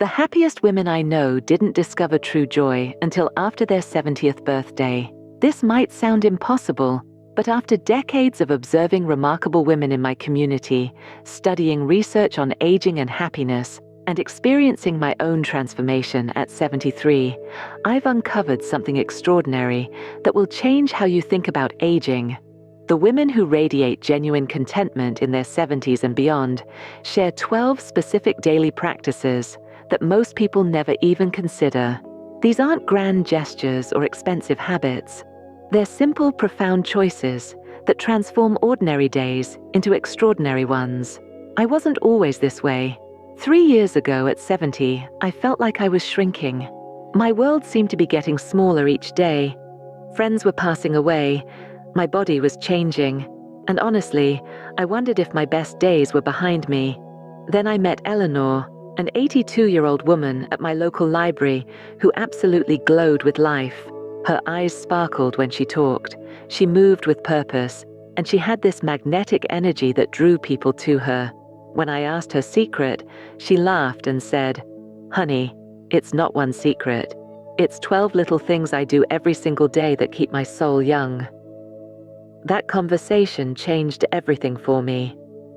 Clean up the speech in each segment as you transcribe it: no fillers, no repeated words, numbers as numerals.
The happiest women I know didn't discover true joy until after their 70th birthday. This might sound impossible, but after decades of observing remarkable women in my community, studying research on aging and happiness, and experiencing my own transformation at 73, I've uncovered something extraordinary that will change how you think about aging. The women who radiate genuine contentment in their 70s and beyond share 12 specific daily practices that most people never even consider. These aren't grand gestures or expensive habits. They're simple, profound choices that transform ordinary days into extraordinary ones. I wasn't always this way. 3 years ago at 70, I felt like I was shrinking. My world seemed to be getting smaller each day. Friends were passing away, my body was changing, and honestly, I wondered if my best days were behind me. Then I met Eleanor, an 82-year-old woman at my local library who absolutely glowed with life. Her eyes sparkled when she talked, she moved with purpose, and she had this magnetic energy that drew people to her. When I asked her secret, she laughed and said, "Honey, it's not one secret. It's 12 little things I do every single day that keep my soul young." That conversation changed everything for me.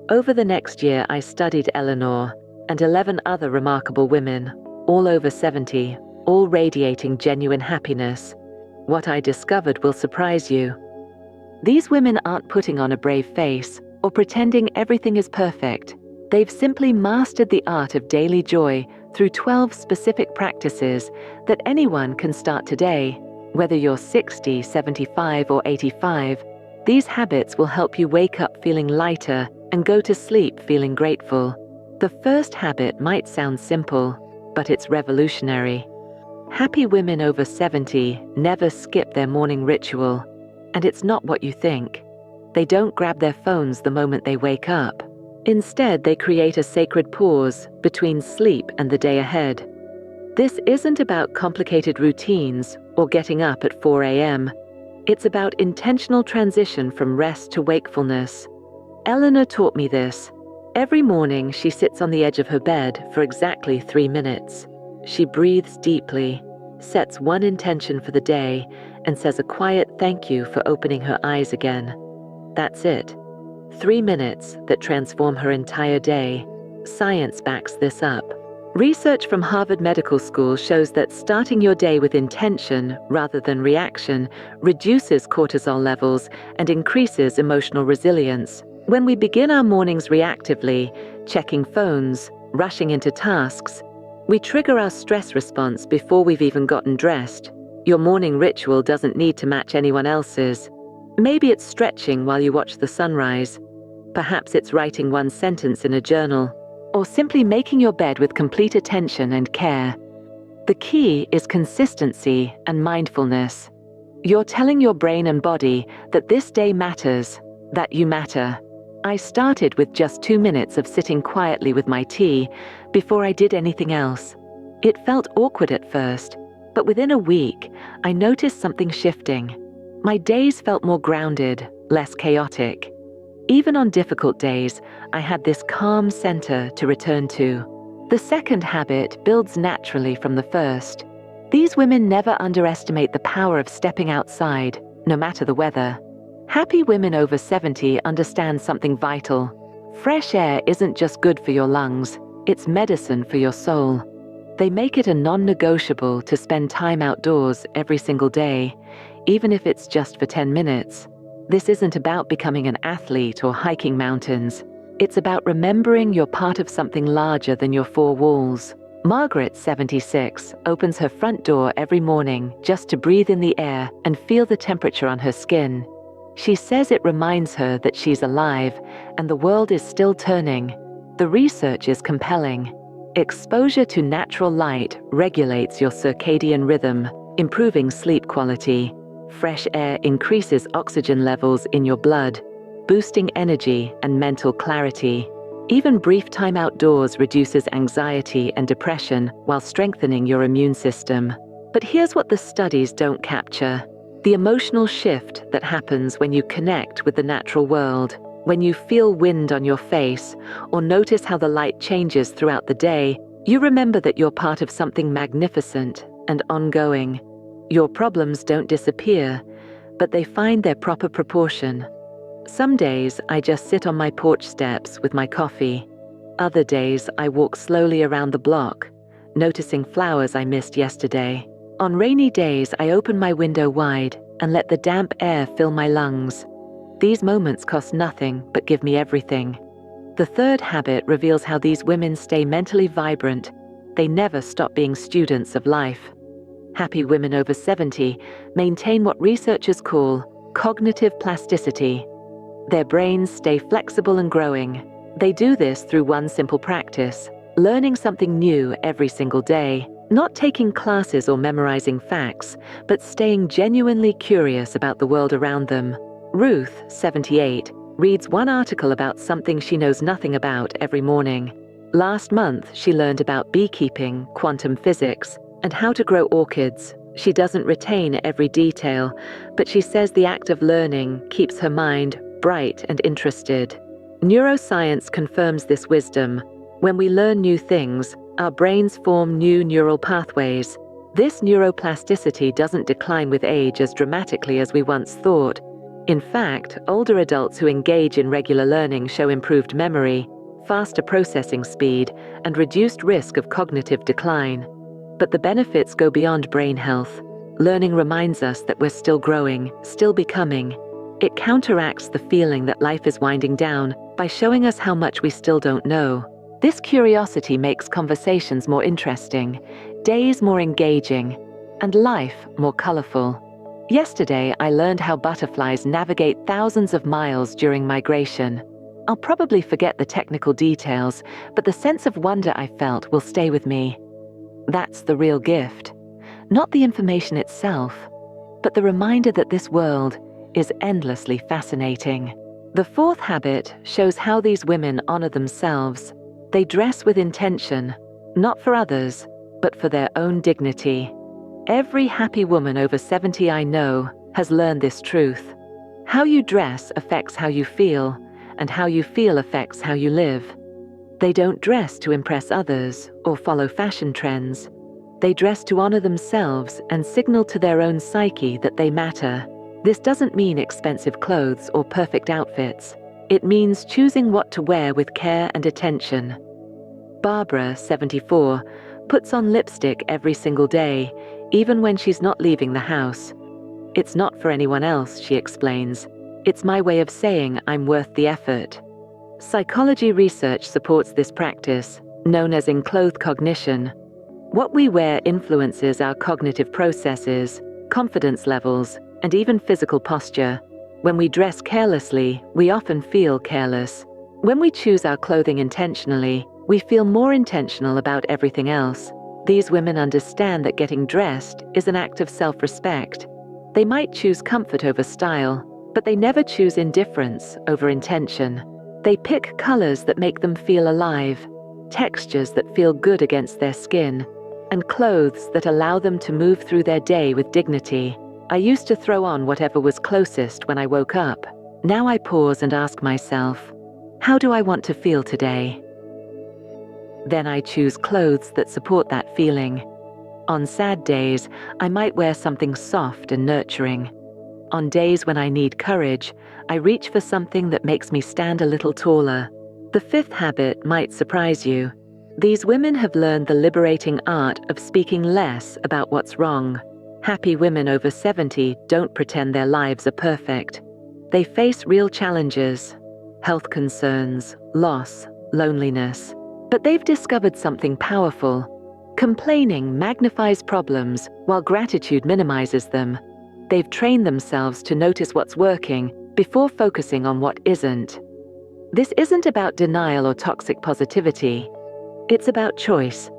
Over the next year, I studied Eleanor and 11 other remarkable women, all over 70, all radiating genuine happiness. What I discovered will surprise you. These women aren't putting on a brave face or pretending everything is perfect. They've simply mastered the art of daily joy through 12 specific practices that anyone can start today. Whether you're 60, 75, or 85, these habits will help you wake up feeling lighter and go to sleep feeling grateful. The first habit might sound simple, but it's revolutionary. Happy women over 70 never skip their morning ritual, and it's not what you think. They don't grab their phones the moment they wake up. Instead, they create a sacred pause between sleep and the day ahead. This isn't about complicated routines or getting up at 4 a.m. It's about intentional transition from rest to wakefulness. Eleanor taught me this. Every morning, she sits on the edge of her bed for exactly 3 minutes. She breathes deeply, sets one intention for the day, and says a quiet thank you for opening her eyes again. That's it. 3 minutes that transform her entire day. Science backs this up. Research from Harvard Medical School shows that starting your day with intention rather than reaction reduces cortisol levels and increases emotional resilience. When we begin our mornings reactively, checking phones, rushing into tasks, we trigger our stress response before we've even gotten dressed. Your morning ritual doesn't need to match anyone else's. Maybe it's stretching while you watch the sunrise. Perhaps it's writing one sentence in a journal, or simply making your bed with complete attention and care. The key is consistency and mindfulness. You're telling your brain and body that this day matters, that you matter. I started with just 2 minutes of sitting quietly with my tea before I did anything else. It felt awkward at first, but within a week, I noticed something shifting. My days felt more grounded, less chaotic. Even on difficult days, I had this calm center to return to. The second habit builds naturally from the first. These women never underestimate the power of stepping outside, no matter the weather. Happy women over 70 understand something vital. Fresh air isn't just good for your lungs, it's medicine for your soul. They make it a non-negotiable to spend time outdoors every single day, even if it's just for 10 minutes. This isn't about becoming an athlete or hiking mountains. It's about remembering you're part of something larger than your four walls. Margaret, 76, opens her front door every morning just to breathe in the air and feel the temperature on her skin. She says it reminds her that she's alive and the world is still turning. The research is compelling. Exposure to natural light regulates your circadian rhythm, improving sleep quality. Fresh air increases oxygen levels in your blood, boosting energy and mental clarity. Even brief time outdoors reduces anxiety and depression while strengthening your immune system. But here's what the studies don't capture: the emotional shift that happens when you connect with the natural world. When you feel wind on your face or notice how the light changes throughout the day, You remember that you're part of something magnificent and ongoing. Your problems don't disappear, but they find their proper proportion. Some days I just sit on my porch steps with my coffee. Other days I walk slowly around the block, noticing flowers I missed yesterday. On rainy days I open my window wide and let the damp air fill my lungs. These moments cost nothing but give me everything. The third habit reveals how these women stay mentally vibrant. They never stop being students of life. Happy women over 70 maintain what researchers call cognitive plasticity. Their brains stay flexible and growing. They do this through one simple practice: learning something new every single day. Not taking classes or memorizing facts, but staying genuinely curious about the world around them. Ruth, 78, reads one article about something she knows nothing about every morning. Last month, she learned about beekeeping, quantum physics, and how to grow orchids. She doesn't retain every detail, but she says the act of learning keeps her mind bright and interested. Neuroscience confirms this wisdom. When we learn new things, our brains form new neural pathways. This neuroplasticity doesn't decline with age as dramatically as we once thought. In fact, older adults who engage in regular learning show improved memory, faster processing speed, and reduced risk of cognitive decline. But the benefits go beyond brain health. Learning reminds us that we're still growing, still becoming. It counteracts the feeling that life is winding down by showing us how much we still don't know. This curiosity makes conversations more interesting, days more engaging, and life more colorful. Yesterday, I learned how butterflies navigate thousands of miles during migration. I'll probably forget the technical details, but the sense of wonder I felt will stay with me. That's the real gift. Not the information itself, but the reminder that this world is endlessly fascinating. The fourth habit shows how these women honor themselves. They dress with intention, not for others, but for their own dignity. Every happy woman over 70 I know has learned this truth. How you dress affects how you feel, and how you feel affects how you live. They don't dress to impress others or follow fashion trends. They dress to honor themselves and signal to their own psyche that they matter. This doesn't mean expensive clothes or perfect outfits. It means choosing what to wear with care and attention. Barbara, 74, puts on lipstick every single day, even when she's not leaving the house. It's not for anyone else, she explains. It's my way of saying I'm worth the effort. Psychology research supports this practice, known as enclothed cognition. What we wear influences our cognitive processes, confidence levels, and even physical posture. When we dress carelessly, we often feel careless. When we choose our clothing intentionally, we feel more intentional about everything else. These women understand that getting dressed is an act of self-respect. They might choose comfort over style, but they never choose indifference over intention. They pick colors that make them feel alive, textures that feel good against their skin, and clothes that allow them to move through their day with dignity. I used to throw on whatever was closest when I woke up. Now I pause and ask myself, how do I want to feel today? Then I choose clothes that support that feeling. On sad days, I might wear something soft and nurturing. On days when I need courage, I reach for something that makes me stand a little taller. The fifth habit might surprise you. These women have learned the liberating art of speaking less about what's wrong. Happy women over 70 don't pretend their lives are perfect. They face real challenges, health concerns, loss, loneliness. But they've discovered something powerful. Complaining magnifies problems, while gratitude minimizes them. They've trained themselves to notice what's working before focusing on what isn't. This isn't about denial or toxic positivity. It's about choice.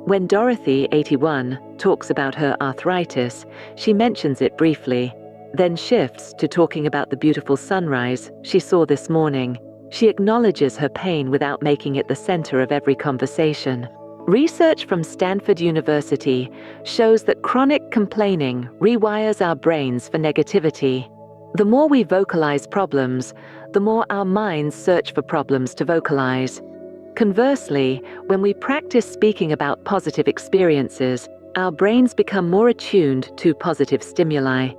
When Dorothy, 81, talks about her arthritis, she mentions it briefly, then shifts to talking about the beautiful sunrise she saw this morning. She acknowledges her pain without making it the center of every conversation. Research from Stanford University shows that chronic complaining rewires our brains for negativity. The more we vocalize problems, the more our minds search for problems to vocalize. Conversely, when we practice speaking about positive experiences, our brains become more attuned to positive stimuli.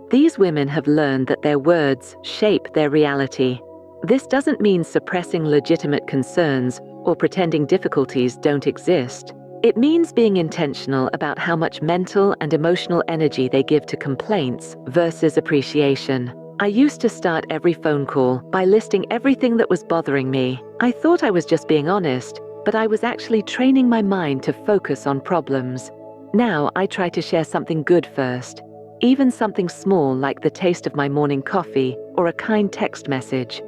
These women have learned that their words shape their reality. This doesn't mean suppressing legitimate concerns or pretending difficulties don't exist. It means being intentional about how much mental and emotional energy they give to complaints versus appreciation. I used to start every phone call by listing everything that was bothering me. I thought I was just being honest, but I was actually training my mind to focus on problems. Now I try to share something good first, even something small like the taste of my morning coffee or a kind text message.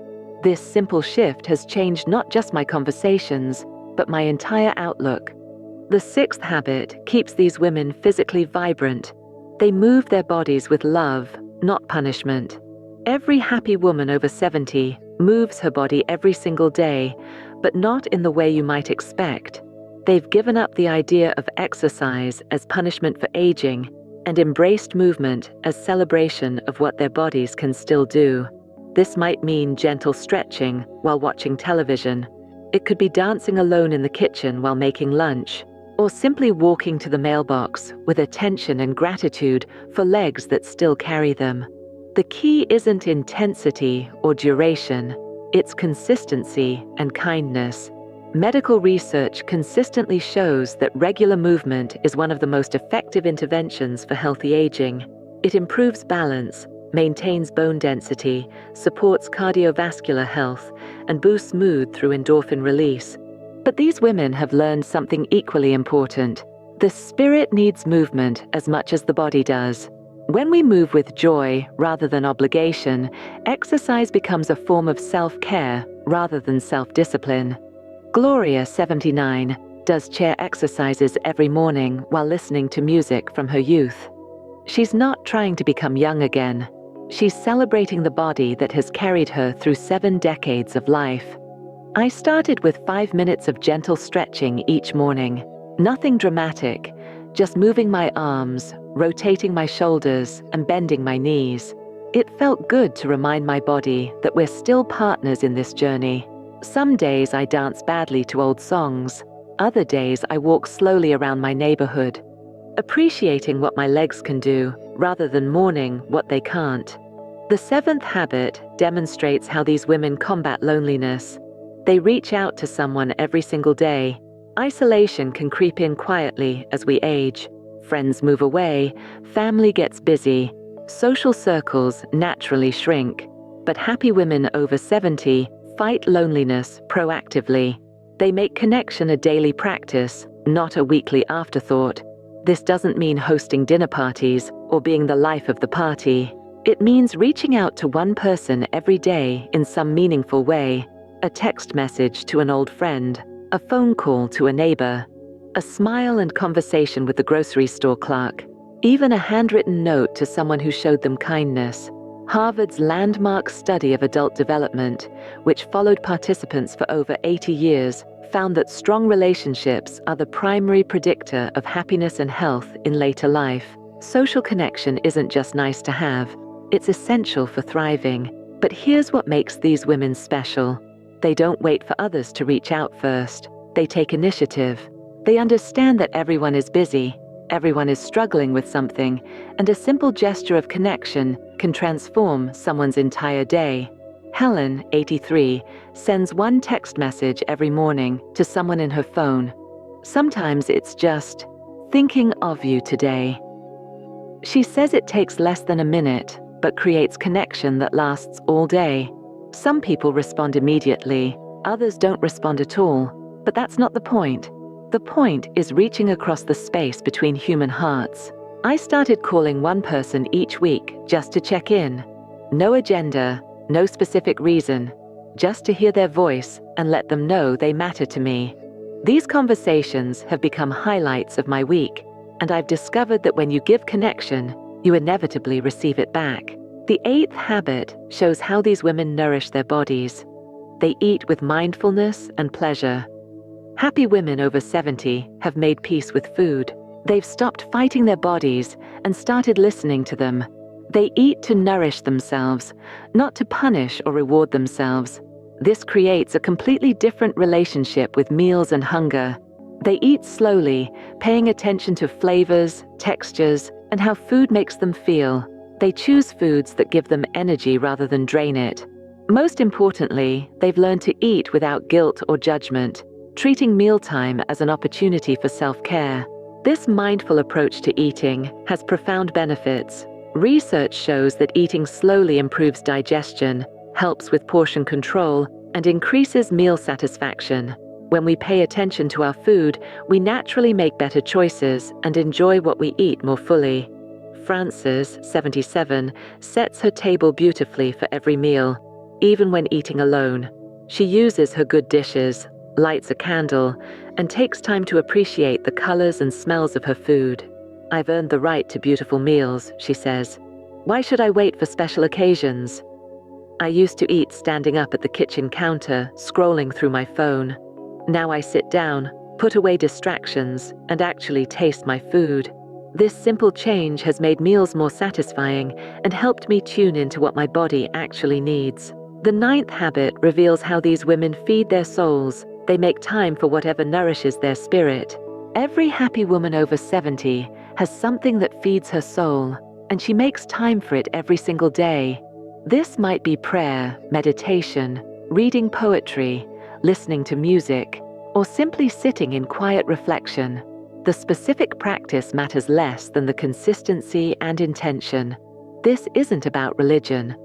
This simple shift has changed not just my conversations, but my entire outlook. The sixth habit keeps these women physically vibrant. They move their bodies with love, not punishment. Every happy woman over 70 moves her body every single day, but not in the way you might expect. They've given up the idea of exercise as punishment for aging and embraced movement as celebration of what their bodies can still do. This might mean gentle stretching while watching television. It could be dancing alone in the kitchen while making lunch, or simply walking to the mailbox with attention and gratitude for legs that still carry them. The key isn't intensity or duration, it's consistency and kindness. Medical research consistently shows that regular movement is one of the most effective interventions for healthy aging. It improves balance, maintains bone density, supports cardiovascular health, and boosts mood through endorphin release. But these women have learned something equally important. The spirit needs movement as much as the body does. When we move with joy rather than obligation, exercise becomes a form of self-care rather than self-discipline. Gloria, 79, does chair exercises every morning while listening to music from her youth. She's not trying to become young again. She's celebrating the body that has carried her through 7 decades of life. I started with 5 minutes of gentle stretching each morning. Nothing dramatic, just moving my arms, rotating my shoulders, and bending my knees. It felt good to remind my body that we're still partners in this journey. Some days I dance badly to old songs. Other days I walk slowly around my neighborhood, appreciating what my legs can do rather than mourning what they can't. The 7th habit demonstrates how these women combat loneliness. They reach out to someone every single day. Isolation can creep in quietly as we age. Friends move away, family gets busy, social circles naturally shrink. But happy women over 70 fight loneliness proactively. They make connection a daily practice, not a weekly afterthought. This doesn't mean hosting dinner parties or being the life of the party. It means reaching out to one person every day in some meaningful way. A text message to an old friend, a phone call to a neighbor, a smile and conversation with the grocery store clerk, even a handwritten note to someone who showed them kindness. Harvard's landmark study of adult development, which followed participants for over 80 years, found that strong relationships are the primary predictor of happiness and health in later life. Social connection isn't just nice to have, it's essential for thriving. But here's what makes these women special. They don't wait for others to reach out first. They take initiative. They understand that everyone is busy, everyone is struggling with something, and a simple gesture of connection can transform someone's entire day. Helen, 83, sends one text message every morning to someone in her phone. Sometimes it's just, "Thinking of you today." She says it takes less than a minute, but creates connection that lasts all day. Some people respond immediately, others don't respond at all, but that's not the point. The point is reaching across the space between human hearts. I started calling one person each week just to check in. No agenda, no specific reason, just to hear their voice and let them know they matter to me. These conversations have become highlights of my week, and I've discovered that when you give connection, you inevitably receive it back. The 8th habit shows how these women nourish their bodies. They eat with mindfulness and pleasure. Happy women over 70 have made peace with food. They've stopped fighting their bodies and started listening to them. They eat to nourish themselves, not to punish or reward themselves. This creates a completely different relationship with meals and hunger. They eat slowly, paying attention to flavors, textures, and how food makes them feel. They choose foods that give them energy rather than drain it. Most importantly, they've learned to eat without guilt or judgment, treating mealtime as an opportunity for self-care. This mindful approach to eating has profound benefits. Research shows that eating slowly improves digestion, helps with portion control, and increases meal satisfaction. When we pay attention to our food, we naturally make better choices and enjoy what we eat more fully. Frances, 77, sets her table beautifully for every meal, even when eating alone. She uses her good dishes, lights a candle, and takes time to appreciate the colors and smells of her food. "I've earned the right to beautiful meals," she says. "Why should I wait for special occasions?" "I used to eat standing up at the kitchen counter, scrolling through my phone. Now I sit down, put away distractions, and actually taste my food. This simple change has made meals more satisfying and helped me tune into what my body actually needs." The 9th habit reveals how these women feed their souls. They make time for whatever nourishes their spirit. Every happy woman over 70 has something that feeds her soul, and she makes time for it every single day. This might be prayer, meditation, reading poetry, listening to music, or simply sitting in quiet reflection. The specific practice matters less than the consistency and intention. This isn't about religion,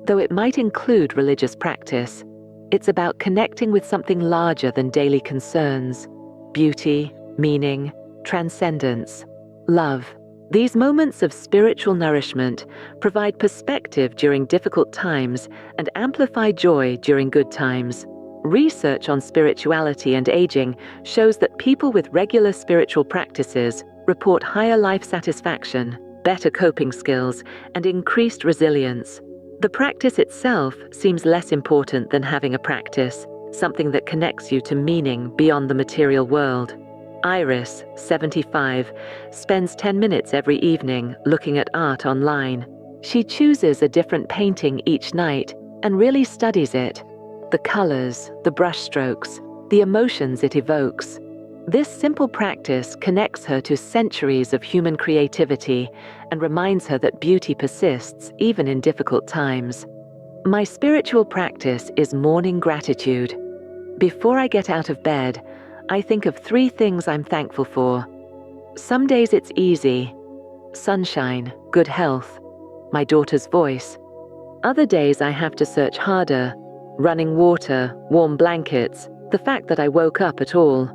though it might include religious practice. It's about connecting with something larger than daily concerns: beauty, meaning, transcendence, love. These moments of spiritual nourishment provide perspective during difficult times and amplify joy during good times. Research on spirituality and aging shows that people with regular spiritual practices report higher life satisfaction, better coping skills, and increased resilience. The practice itself seems less important than having a practice, something that connects you to meaning beyond the material world. Iris, 75, spends 10 minutes every evening looking at art online. She chooses a different painting each night and really studies it. The colors, the brushstrokes, the emotions it evokes. This simple practice connects her to centuries of human creativity and reminds her that beauty persists even in difficult times. My spiritual practice is morning gratitude. Before I get out of bed, I think of 3 things I'm thankful for. Some days it's easy: sunshine, good health, my daughter's voice. Other days I have to search harder: running water, warm blankets, the fact that I woke up at all.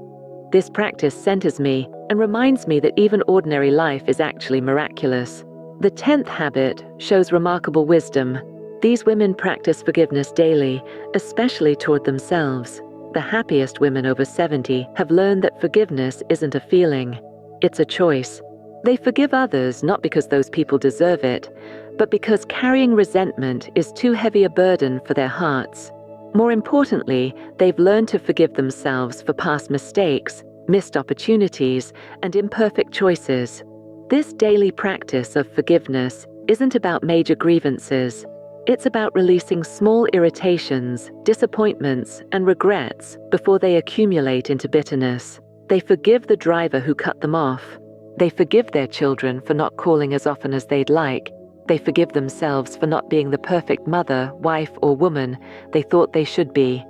This practice centers me and reminds me that even ordinary life is actually miraculous. The 10th habit shows remarkable wisdom. These women practice forgiveness daily, especially toward themselves. The happiest women over 70 have learned that forgiveness isn't a feeling, it's a choice. They forgive others not because those people deserve it, but because carrying resentment is too heavy a burden for their hearts. More importantly, they've learned to forgive themselves for past mistakes, missed opportunities, and imperfect choices. This daily practice of forgiveness isn't about major grievances. It's about releasing small irritations, disappointments, and regrets before they accumulate into bitterness. They forgive the driver who cut them off. They forgive their children for not calling as often as they'd like. They forgive themselves for not being the perfect mother, wife, or woman they thought they should be.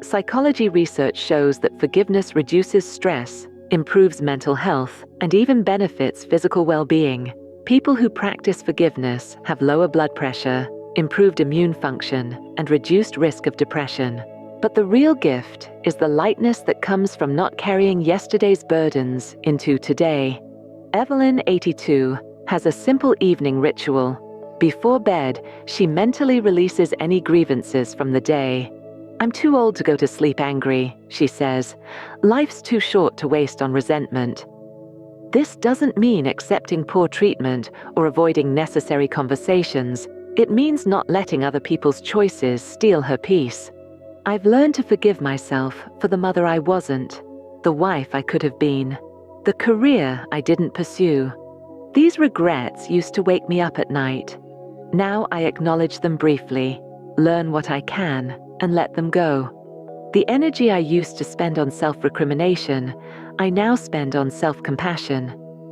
Psychology research shows that forgiveness reduces stress, improves mental health, and even benefits physical well-being. People who practice forgiveness have lower blood pressure, improved immune function, and reduced risk of depression. But the real gift is the lightness that comes from not carrying yesterday's burdens into today. Evelyn, 82, has a simple evening ritual. Before bed, she mentally releases any grievances from the day. "I'm too old to go to sleep angry," she says. "Life's too short to waste on resentment." This doesn't mean accepting poor treatment or avoiding necessary conversations. It means not letting other people's choices steal her peace. "I've learned to forgive myself for the mother I wasn't, the wife I could have been, the career I didn't pursue. These regrets used to wake me up at night. Now I acknowledge them briefly, learn what I can, and let them go. The energy I used to spend on self-recrimination, I now spend on self-compassion.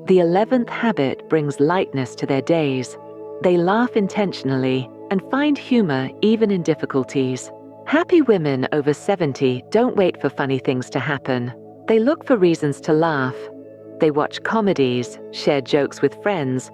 The 11th habit brings lightness to their days. They laugh intentionally and find humor even in difficulties. Happy women over 70 don't wait for funny things to happen. They look for reasons to laugh. They watch comedies, share jokes with friends,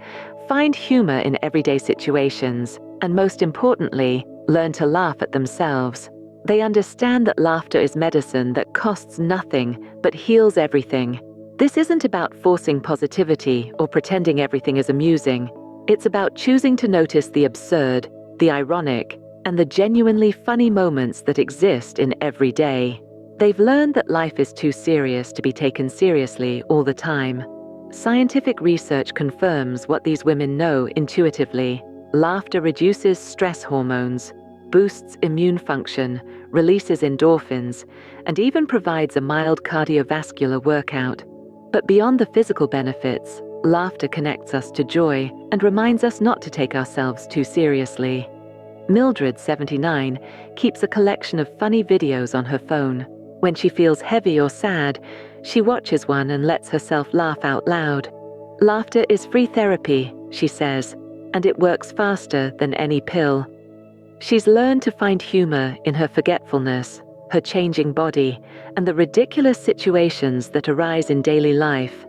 find humor in everyday situations, and most importantly, learn to laugh at themselves. They understand that laughter is medicine that costs nothing but heals everything. This isn't about forcing positivity or pretending everything is amusing. It's about choosing to notice the absurd, the ironic, and the genuinely funny moments that exist in every day. They've learned that life is too serious to be taken seriously all the time. Scientific research confirms what these women know intuitively. Laughter reduces stress hormones, boosts immune function, releases endorphins, and even provides a mild cardiovascular workout. But beyond the physical benefits, laughter connects us to joy and reminds us not to take ourselves too seriously. Mildred, 79, keeps a collection of funny videos on her phone. When she feels heavy or sad, she watches one and lets herself laugh out loud. Laughter is free therapy, she says, and it works faster than any pill. She's learned to find humor in her forgetfulness, her changing body, and the ridiculous situations that arise in daily life.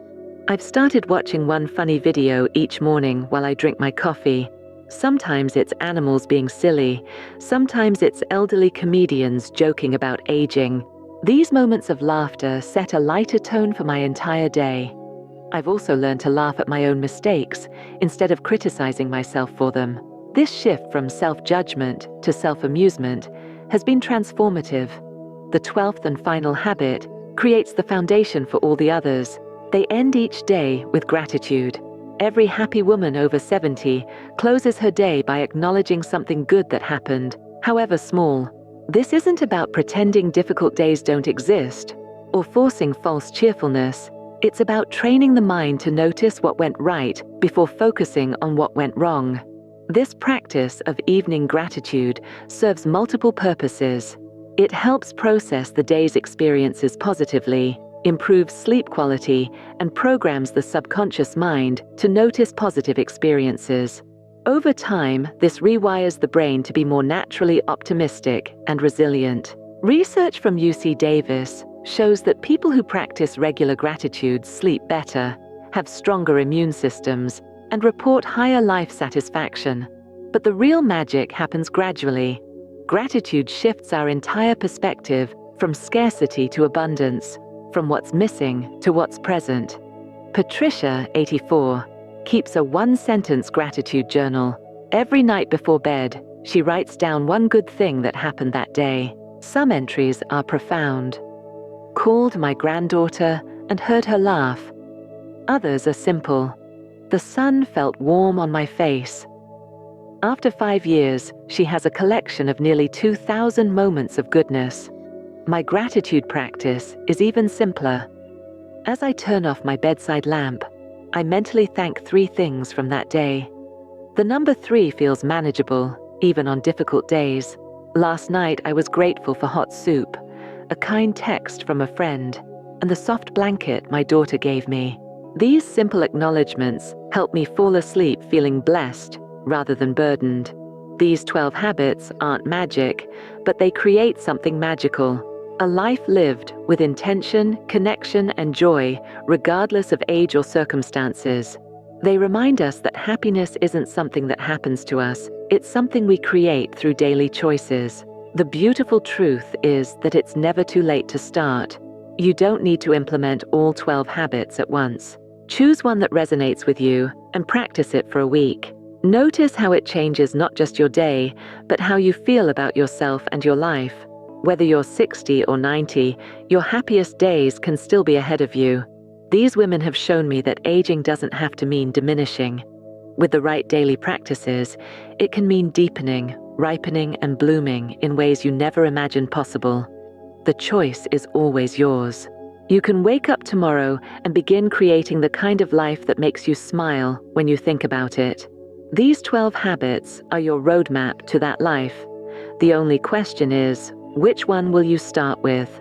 I've started watching one funny video each morning while I drink my coffee. Sometimes it's animals being silly, sometimes it's elderly comedians joking about aging. These moments of laughter set a lighter tone for my entire day. I've also learned to laugh at my own mistakes instead of criticizing myself for them. This shift from self-judgment to self-amusement has been transformative. The 12th and final habit creates the foundation for all the others. They end each day with gratitude. Every happy woman over 70 closes her day by acknowledging something good that happened, however small. This isn't about pretending difficult days don't exist or forcing false cheerfulness. It's about training the mind to notice what went right before focusing on what went wrong. This practice of evening gratitude serves multiple purposes. It helps process the day's experiences positively, improves sleep quality, and programs the subconscious mind to notice positive experiences. Over time, this rewires the brain to be more naturally optimistic and resilient. Research from UC Davis shows that people who practice regular gratitude sleep better, have stronger immune systems, and report higher life satisfaction. But the real magic happens gradually. Gratitude shifts our entire perspective from scarcity to abundance, from what's missing to what's present. Patricia, 84, keeps a one-sentence gratitude journal. Every night before bed, she writes down one good thing that happened that day. Some entries are profound. Called my granddaughter and heard her laugh. Others are simple. The sun felt warm on my face. After 5 years, she has a collection of nearly 2,000 moments of goodness. My gratitude practice is even simpler. As I turn off my bedside lamp, I mentally thank 3 things from that day. The number 3 feels manageable, even on difficult days. Last night I was grateful for hot soup, a kind text from a friend, and the soft blanket my daughter gave me. These simple acknowledgements help me fall asleep feeling blessed rather than burdened. These 12 habits aren't magic, but they create something magical. A life lived with intention, connection, and joy, regardless of age or circumstances. They remind us that happiness isn't something that happens to us, it's something we create through daily choices. The beautiful truth is that it's never too late to start. You don't need to implement all 12 habits at once. Choose one that resonates with you and practice it for a week. Notice how it changes not just your day, but how you feel about yourself and your life. Whether you're 60 or 90, your happiest days can still be ahead of you. These women have shown me that aging doesn't have to mean diminishing. With the right daily practices, it can mean deepening, ripening, and blooming in ways you never imagined possible. The choice is always yours. You can wake up tomorrow and begin creating the kind of life that makes you smile when you think about it. These 12 habits are your roadmap to that life. The only question is, which one will you start with?